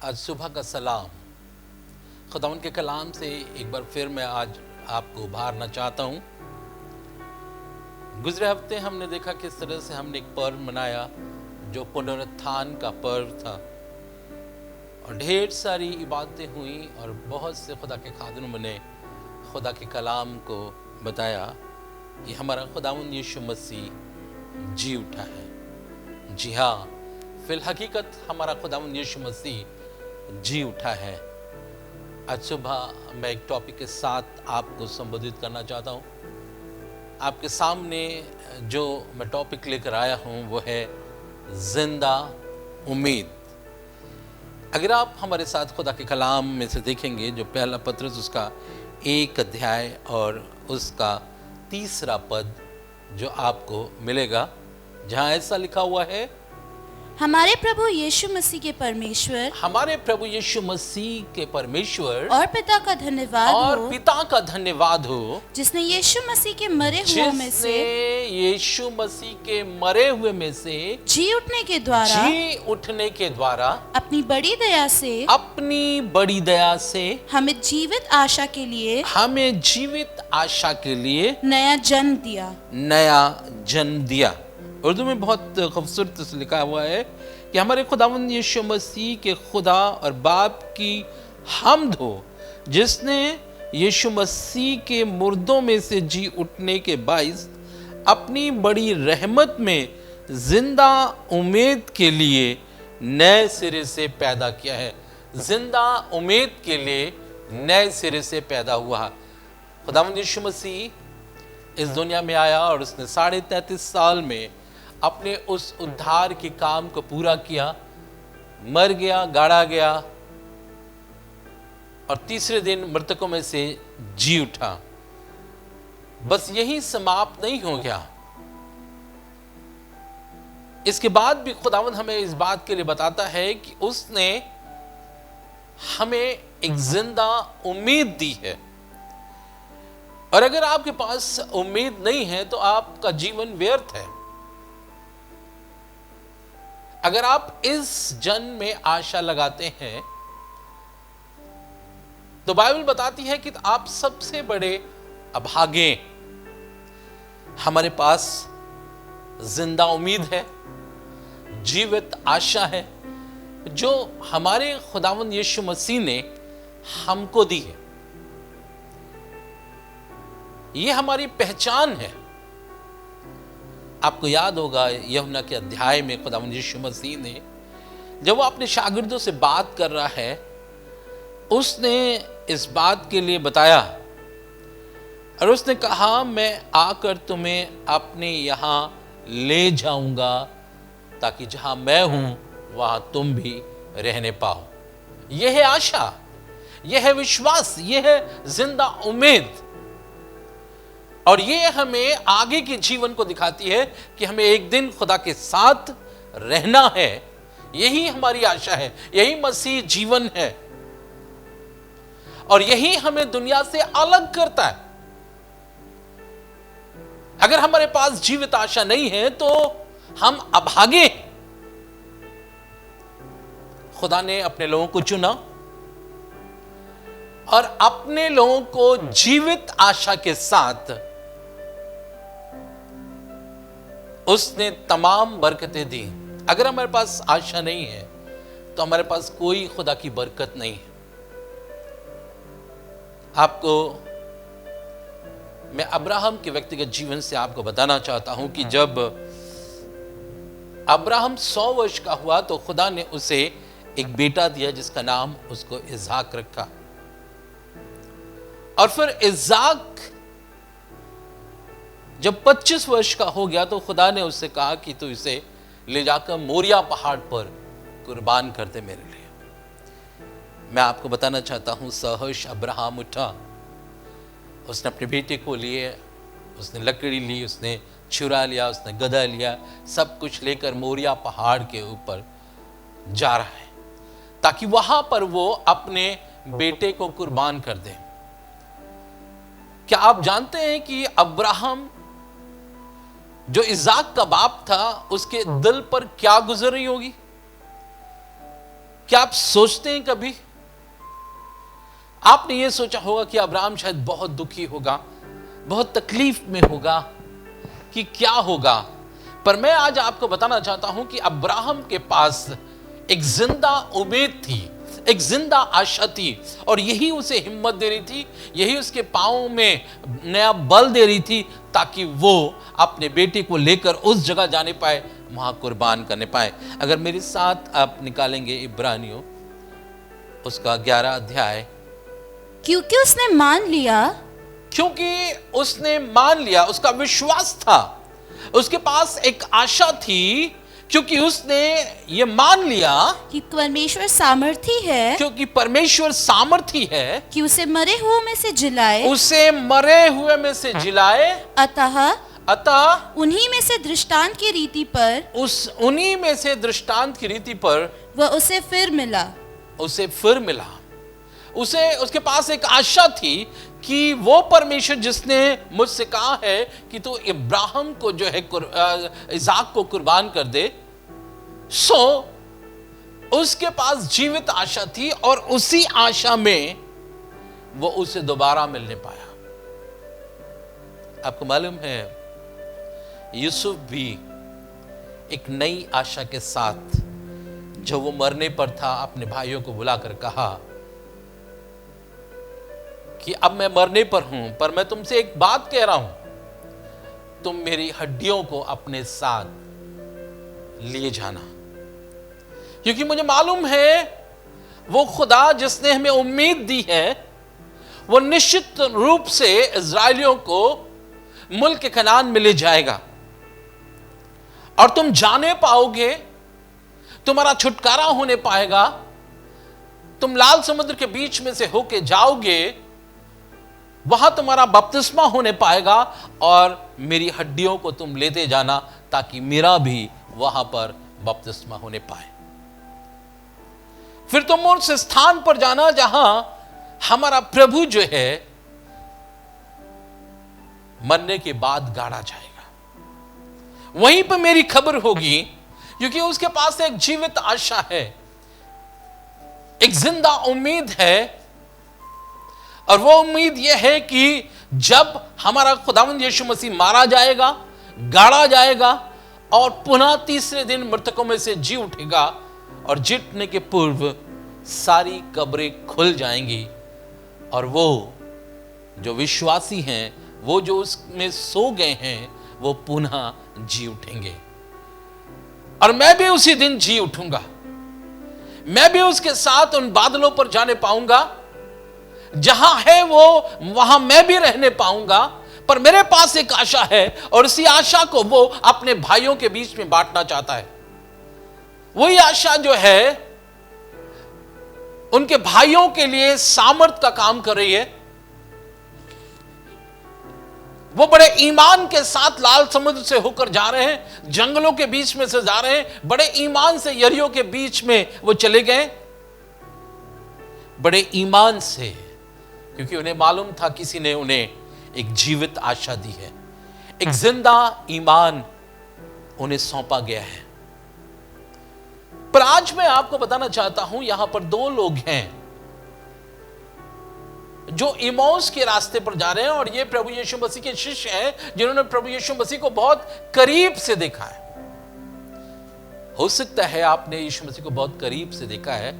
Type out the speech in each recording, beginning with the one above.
आज सुबह का सलाम। खुदावन के कलाम से एक बार फिर मैं आज आपको उभारना चाहता हूँ। गुजरे हफ्ते हमने देखा किस तरह से हमने एक पर्व मनाया जो पुनरुत्थान का पर्व था, और ढेर सारी इबादतें हुई और बहुत से खुदा के खादिमों ने खुदा के कलाम को बताया कि हमारा खुदावन यीशु मसीह जी उठा है। जी हाँ, फिल हकीकत हमारा खुदावन यीशु मसीह जी उठा है। आज सुबह मैं एक टॉपिक के साथ आपको संबोधित करना चाहता हूँ। आपके सामने जो मैं टॉपिक लेकर आया हूँ वो है जिंदा उम्मीद। अगर आप हमारे साथ खुदा के कलाम में से देखेंगे, जो पहला पत्रस उसका 1 अध्याय और उसका 3 पद जो आपको मिलेगा, जहाँ ऐसा लिखा हुआ है, हमारे प्रभु यीशु मसीह के परमेश्वर, हमारे प्रभु यीशु मसीह के परमेश्वर और पिता का धन्यवाद और हो, पिता का धन्यवाद हो, जिसने यीशु मसीह के मरे हुओं में से यीशु मसीह के मरे हुए में से जी उठने के द्वारा जी उठने के द्वारा अपनी बड़ी दया से हमें जीवित आशा के लिए नया जन्म दिया। उर्दू में बहुत खूबसूरत से लिखा हुआ है कि हमारे खुदावंद यीशु मसीह के खुदा और बाप की हम्द हो, जिसने यीशु मसीह के मुर्दों में से जी उठने के बाइस अपनी बड़ी रहमत में जिंदा उम्मीद के लिए नए सिरे से पैदा किया है। जिंदा उम्मीद के लिए नए सिरे से पैदा हुआ। खुदावंद यीशु मसीह इस दुनिया में आया और उसने 33.5 साल में अपने उस उद्धार के काम को पूरा किया, मर गया, गाड़ा गया और तीसरे दिन मृतकों में से जी उठा। बस यही समाप्त नहीं हो गया। इसके बाद भी खुदावंद हमें इस बात के लिए बताता है कि उसने हमें एक जिंदा उम्मीद दी है, और अगर आपके पास उम्मीद नहीं है तो आपका जीवन व्यर्थ है। अगर आप इस जन्म में आशा लगाते हैं तो बाइबल बताती है कि आप सबसे बड़े अभागे। हमारे पास जिंदा उम्मीद है, जीवित आशा है, जो हमारे खुदावंद यीशु मसीह ने हमको दी है। ये हमारी पहचान है। आपको याद होगा यूहन्ना के अध्याय में खुदावंद यीशु मसीह ने जब वो अपने शागिर्दों से बात कर रहा है, उसने इस बात के लिए बताया और उसने कहा, मैं आकर तुम्हें अपने यहां ले जाऊंगा ताकि जहां मैं हूं वहां तुम भी रहने पाओ। यह है आशा, यह है विश्वास, यह है जिंदा उम्मीद, और ये हमें आगे के जीवन को दिखाती है कि हमें एक दिन खुदा के साथ रहना है। यही हमारी आशा है, यही मसीह जीवन है, और यही हमें दुनिया से अलग करता है। अगर हमारे पास जीवित आशा नहीं है तो हम अभागे। खुदा ने अपने लोगों को चुना और अपने लोगों को जीवित आशा के साथ उसने तमाम बरकतें दी। अगर हमारे पास आशा नहीं है तो हमारे पास कोई खुदा की बरकत नहीं है। आपको मैं अब्राहम के व्यक्तिगत जीवन से आपको बताना चाहता हूं कि जब अब्राहम 100 वर्ष का हुआ तो खुदा ने उसे एक बेटा दिया जिसका नाम उसको इज़हाक रखा। और फिर इज़हाक जब 25 वर्ष का हो गया तो खुदा ने उससे कहा कि तू इसे ले जाकर मोरिया पहाड़ पर कुर्बान कर दे मेरे लिए। मैं आपको बताना चाहता हूं, सहर्ष अब्राहम उठा, उसने अपने बेटे को लिए, उसने लकड़ी ली, उसने छुरा लिया, उसने गदा लिया, सब कुछ लेकर मोरिया पहाड़ के ऊपर जा रहा है ताकि वहां पर वो अपने बेटे को कुर्बान कर दे। क्या आप जानते हैं कि अब्राहम जो इज़ाक का बाप था, उसके दिल पर क्या गुजर रही होगी? क्या आप सोचते हैं कभी, आपने ये सोचा होगा कि अब्राहम शायद बहुत दुखी होगा, बहुत तकलीफ में होगा कि क्या होगा, पर मैं आज आपको बताना चाहता हूं कि अब्राहम के पास एक जिंदा उम्मीद थी, एक जिंदा आशा थी, और यही उसे हिम्मत दे रही थी, यही उसके पांव में नया बल दे रही थी, ताकि वो अपने बेटे को लेकर उस जगह जाने पाए, वहां कुर्बान करने पाए। अगर मेरे साथ आप निकालेंगे इब्रानियों उसका 11 अध्याय। क्योंकि उसने मान लिया, क्योंकि उसने मान लिया, उसका विश्वास था, उसके पास एक आशा थी, क्योंकि उसने ये मान लिया कि परमेश्वर सामर्थी है, क्योंकि परमेश्वर सामर्थी है कि उसे मरे हुए में से जिलाए, उसे मरे हुए में से जिलाए। अतः उन्हीं में से दृष्टांत की रीति पर, उन्हीं में से दृष्टांत की रीति पर वह उसे फिर मिला। उसे उसके पास एक आशा थी कि वो परमेश्वर जिसने मुझसे कहा है कि तू इब्राहिम को जो है इसाक को कुर्बान कर दे, सो उसके पास जीवित आशा थी, और उसी आशा में वो उसे दोबारा मिलने पाया। आपको मालूम है यूसुफ भी एक नई आशा के साथ, जब वो मरने पर था, अपने भाइयों को बुलाकर कहा कि अब मैं मरने पर हूं, पर मैं तुमसे एक बात कह रहा हूं, तुम मेरी हड्डियों को अपने साथ लिए जाना, क्योंकि मुझे मालूम है वो खुदा जिसने हमें उम्मीद दी है, वो निश्चित रूप से इज़राइलियों को मुल्क कनान में ले जाएगा, और तुम जाने पाओगे, तुम्हारा छुटकारा होने पाएगा, तुम लाल समुद्र के बीच में से होके जाओगे, वहां तुम्हारा बपतिस्मा होने पाएगा, और मेरी हड्डियों को तुम लेते जाना, ताकि मेरा भी वहां पर बपतिस्मा होने पाए। फिर तुम उस स्थान पर जाना जहां हमारा प्रभु जो है मरने के बाद गाड़ा जाएगा, वहीं पर मेरी खबर होगी, क्योंकि उसके पास एक जीवित आशा है, एक जिंदा उम्मीद है, और वो उम्मीद यह है कि जब हमारा खुदावंद यीशु मसीह मारा जाएगा, गाड़ा जाएगा, और पुनः तीसरे दिन मृतकों में से जी उठेगा, और जीतने के पूर्व सारी कब्रें खुल जाएंगी, और वो जो विश्वासी हैं, वो जो उसमें सो गए हैं, वो पुनः जी उठेंगे, और मैं भी उसी दिन जी उठूंगा। मैं भी उसके साथ उन बादलों पर जाने पाऊंगा, जहां है वो वहां मैं भी रहने पाऊंगा। पर मेरे पास एक आशा है, और इसी आशा को वो अपने भाइयों के बीच में बांटना चाहता है। वही आशा जो है उनके भाइयों के लिए सामर्थ का काम कर रही है। वो बड़े ईमान के साथ लाल समुद्र से होकर जा रहे हैं, जंगलों के बीच में से जा रहे हैं, बड़े ईमान से यरीहो के बीच में वो चले गए, बड़े ईमान से, क्योंकि उन्हें मालूम था किसी ने उन्हें एक जीवित आशा दी है, एक जिंदा ईमान उन्हें सौंपा गया है। पर आज मैं आपको बताना चाहता हूं, यहां पर दो लोग हैं जो इमौस के रास्ते पर जा रहे हैं, और ये प्रभु यीशु मसीह के शिष्य हैं, जिन्होंने प्रभु यीशु मसीह को बहुत करीब से देखा है। हो सकता है आपने यीशु मसीह को बहुत करीब से देखा है,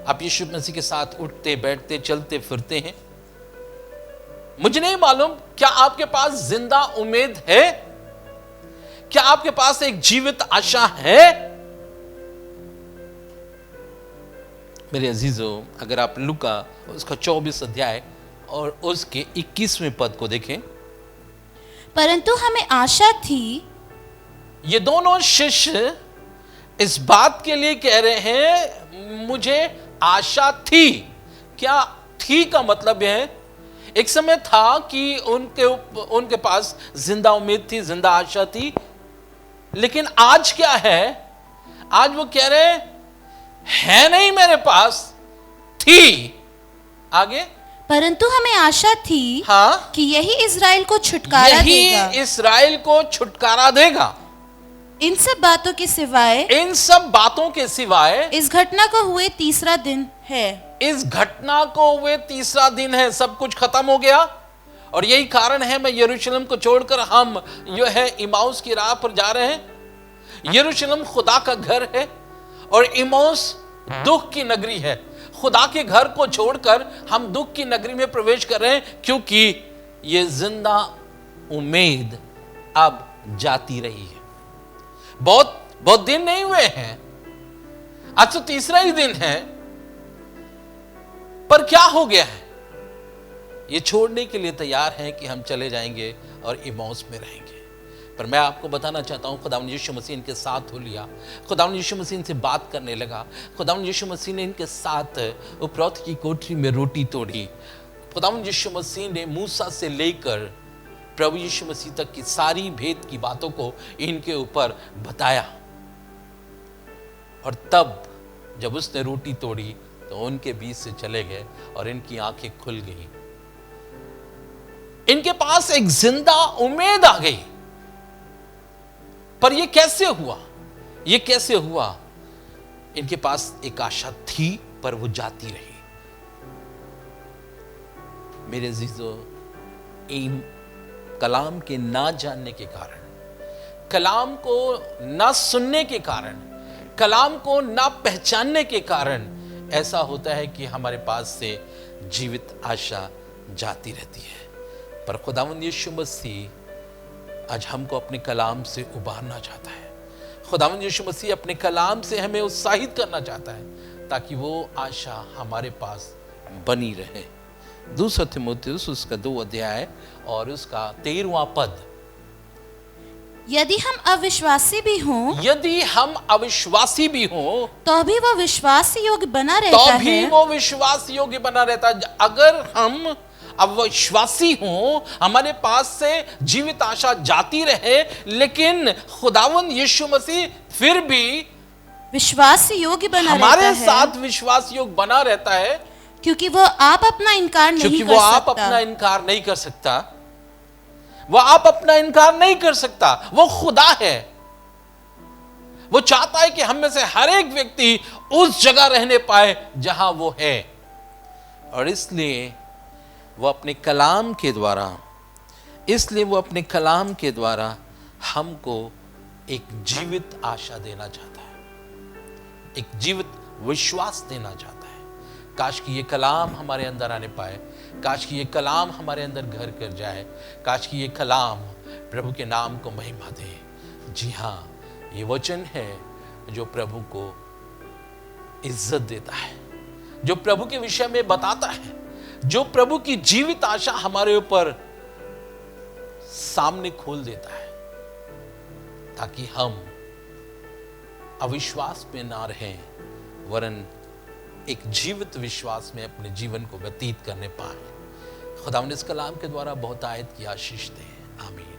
आप यीशु मसीह के साथ उठते बैठते चलते फिरते हैं। मुझे नहीं मालूम, क्या आपके पास जिंदा उम्मीद है? क्या आपके पास एक जीवित आशा है? मेरे अजीजों, अगर आप लूका उसका 24 अध्याय और उसके 21वें पद को देखें, परंतु हमें आशा थी। ये दोनों शिष्य इस बात के लिए कह रहे हैं, मुझे आशा थी। क्या थी का मतलब है, एक समय था कि उनके पास जिंदा उम्मीद थी, जिंदा आशा थी, लेकिन आज क्या है? आज वो कह रहे है नहीं मेरे पास, थी। आगे, परंतु हमें आशा थी, हाँ, कि यही इज़राइल को छुटकारा देगा। इज़राइल को छुटकारा देगा। इन सब बातों के सिवाय इन सब बातों के सिवाय इस घटना को हुए तीसरा दिन है। इस घटना को हुए तीसरा दिन है। सब कुछ खत्म हो गया और यही कारण है मैं यरूशलेम को छोड़कर हम जो है इमाउस की राह पर जा रहे हैं। यरूशलेम खुदा का घर है और इमाउस दुख की नगरी है। खुदा के घर को छोड़कर हम दुख की नगरी में प्रवेश कर रहे हैं, क्योंकि ये जिंदा उम्मीद अब जाती रही है। बहुत दिन नहीं हुए हैं, आज तो तीसरा ही दिन है, पर क्या हो गया है? ये छोड़ने के लिए तैयार हैं कि हम चले जाएंगे और इमाउस में रहेंगे। पर मैं आपको बताना चाहता हूं, खुदावंद यीशु मसीह इनके साथ हो लिया। खुदावंद यीशु मसीह इनसे बात करने लगा। खुदावंद यीशु मसीह ने इनके साथ उपरोक्त की कोठरी में रोटी तोड़ी। खुदावंद यीशु मसीह ने मूसा से लेकर प्रभु यीशु मसीह तक की सारी भेद की बातों को इनके ऊपर बताया। और तब जब उसने रोटी तोड़ी तो उनके बीच से चले गए और इनकी आंखें खुल गई। इनके पास एक जिंदा उम्मीद आ गई। पर यह कैसे हुआ? यह कैसे हुआ? इनके पास एक आशा थी पर वो जाती रही। मेरे अजीजों, कलाम के ना जानने के कारण, कलाम को ना सुनने के कारण, कलाम को ना पहचानने के कारण ऐसा होता है कि हमारे पास से जीवित आशा जाती रहती है। पर खुदावंद यीशु मसीह आज हमको अपने कलाम से उबारना चाहता है। खुदावंद यीशु मसीह अपने कलाम से हमें उत्साहित करना चाहता है ताकि वो आशा हमारे पास बनी रहे। दूसरा तीमुथियुस उसका 2 अध्याय और उसका 13वां पद। यदि हम अविश्वासी भी हों, यदि हम अविश्वासी भी हों, तो भी वो विश्वास योग्य बना रहता तो है। भी वो विश्वास योग्य बना रहता है। अगर हम अविश्वासी हों, हमारे पास से जीवित आशा जाती रहे, लेकिन खुदावंद यीशु मसीह फिर भी विश्वास योग्य बना रहता हमारे है, साथ विश्वास योग्य बना रहता है, क्योंकि वो आप अपना इनकार नहीं क्योंकि कर वो आप सकता। अपना इनकार नहीं कर सकता। वो आप अपना इनकार नहीं कर सकता। वो खुदा है। वो चाहता है कि हम में से हर एक व्यक्ति उस जगह रहने पाए जहां वो है। और इसलिए वो अपने कलाम के द्वारा हमको एक जीवित आशा देना चाहता है, एक जीवित विश्वास देना चाहता है। काश कि ये कलाम हमारे अंदर आने पाए, काश कि ये कलाम हमारे अंदर घर कर जाए, काश कि ये कलाम प्रभु के नाम को महिमा दे। जी हाँ, ये वचन है जो प्रभु को इज्जत देता है, जो प्रभु के विषय में बताता है, जो प्रभु की जीवित आशा हमारे ऊपर सामने खोल देता है, ताकि हम अविश्वास में ना रहें, वरन एक जीवित विश्वास में अपने जीवन को व्यतीत करने पाए। खुदावंद इस कलाम के द्वारा बहुत आयत की आशीष दे। आमीन।